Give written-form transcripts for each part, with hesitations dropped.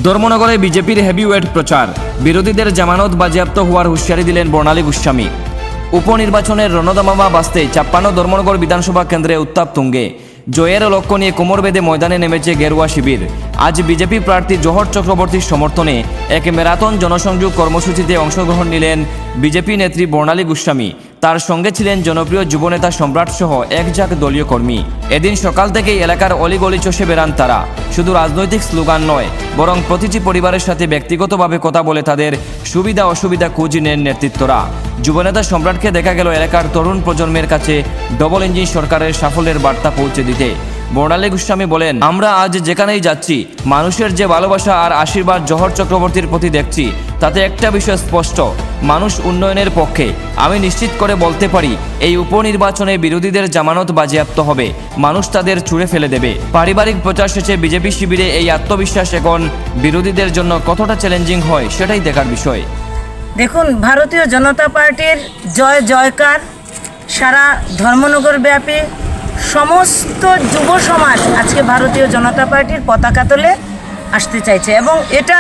ধর্মনগরে বিজেপির হেভিওয়েট প্রচার, বিরোধীদের জামানত বাজেয়াপ্ত হওয়ার হুঁশিয়ারি দিলেন বর্ণালী গোস্বামী। উপনির্বাচনের রণদামামা বাজতে ৫৬ ধর্মনগর বিধানসভা কেন্দ্রে উত্তাপ তুঙ্গে। জয়ের লক্ষ্য নিয়ে কোমর বেঁধে ময়দানে নেমেছে গেরুয়া শিবির। আজ বিজেপি প্রার্থী জোহর চক্রবর্তীর সমর্থনে এক ম্যারাথন জনসংযোগ কর্মসূচিতে অংশগ্রহণ নিলেন বিজেপি নেত্রী বর্ণালী গোস্বামী। তার সঙ্গে ছিলেন জনপ্রিয় যুবনেতা সম্রাট সহ একঝাঁক দলীয় কর্মী। এদিন সকাল থেকেই এলাকার অলিগলি চষে বেড়ান তারা। শুধু রাজনৈতিক স্লোগান নয়, বরং প্রতিটি পরিবারের সাথে ব্যক্তিগতভাবে কথা বলে তাদের সুবিধা অসুবিধা খোঁজ নেন নেতৃত্বরা। যুবনেতা সম্রাটকে দেখা গেল এলাকার তরুণ প্রজন্মের কাছে ডবল ইঞ্জিন সরকারের সাফল্যের বার্তা পৌঁছে দিতে। বর্ণালী গোস্বামী বলেন, আমরা আজ যেখানেই যাচ্ছি মানুষের যে ভালোবাসা আর আশীর্বাদ জোহর চক্রবর্তীর প্রতি দেখছি, তাতে একটা বিষয় স্পষ্ট, মানুষ উন্নয়নের পক্ষে। আমি নিশ্চিত করে বলতে পারি এই উপনির্বাচনে বিরোধীদের জামানত বাজেয়াপ্ত হবে, মানুষ তাদের ছুঁড়ে ফেলে দেবে। পারিবারিক প্রচার শেষে বিজেপি শিবিরে এই আত্মবিশ্বাস এখন বিরোধীদের জন্য কতটা চ্যালেঞ্জিং হয় সেটাই দেখার বিষয়। দেখুন, ভারতীয় জনতা পার্টির জয় জয়কার সারা ধর্মনগর ব্যাপী সমস্ত যুব সমাজ আজকে ভারতীয় জনতা পার্টির পতাকা তোলে আসতে চাইছে। এবং এটা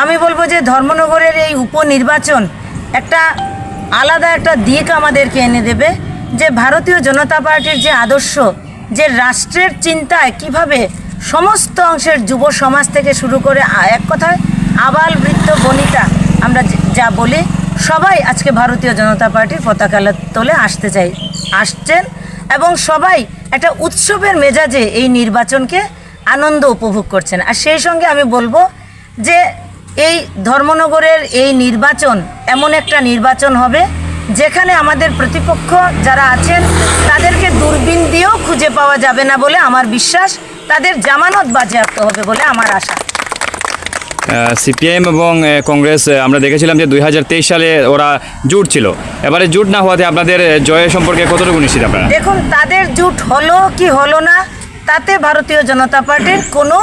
আমি বলবো যে ধর্মনগরের এই উপনির্বাচন একটা আলাদা একটা দিক আমাদেরকে এনে দেবে, যে ভারতীয় জনতা পার্টির যে আদর্শ, যে রাষ্ট্রের চিন্তায় কিভাবে সমস্ত অংশের যুব সমাজ থেকে শুরু করে এক কথায় আবাল বৃদ্ধ বনিতা আমরা যা বলি, সবাই আজকে ভারতীয় জনতা পার্টির পতাকা তোলে আসছেন এবং সবাই একটা উৎসবের মেজাজে এই নির্বাচনকে আনন্দ উপভোগ করছেন। আর সেই সঙ্গে আমি বলবো যে এই ধর্মনগরের এই নির্বাচন এমন একটা নির্বাচন হবে যেখানে আমাদের প্রতিপক্ষ যারা আছেন তাদেরকে দূরবীন দিয়েও খুঁজে পাওয়া যাবে না বলে আমার বিশ্বাস, তাদের জামানত বাজেয়াপ্ত হবে বলে আমার আশা। সিপিএম এবং কংগ্রেস আমরা দেখেছিলাম যে 2023 সালে ওরা জোট ছিল, এবারে জোট না হওয়াতে আপনাদের জয়ের সম্পর্কে কতটুকু নিশ্চিত আপনারা? দেখুন, তাদের জোট হলো কি হলো না তাতে ভারতীয় জনতা পার্টির কোনো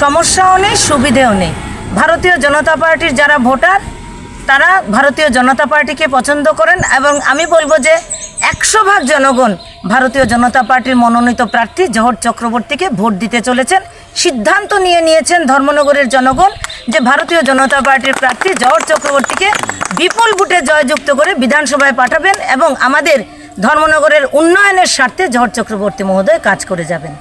সমস্যাও নেই, সুবিধেও নেই। ভারতীয় জনতা পার্টির যারা ভোটার তারা ভারতীয় জনতা পার্টিকে পছন্দ করেন এবং আমি বলবো যে 100% জনগণ ভারতীয় জনতা পার্টির মনোনীত প্রার্থী জোহর চক্রবর্তীকে ভোট দিতে চলেছেন। সিদ্ধান্ত নিয়েছেন ধর্মনগরের জনগণ যে ভারতীয় জনতা পার্টির প্রার্থী জোহর চক্রবর্তীকে বিপুল ভোটে জয়যুক্ত করে বিধানসভায় পাঠাবেন এবং আমাদের ধর্মনগরের উন্নয়নের স্বার্থে জোহর চক্রবর্তী মহোদয় কাজ করে যাবেন।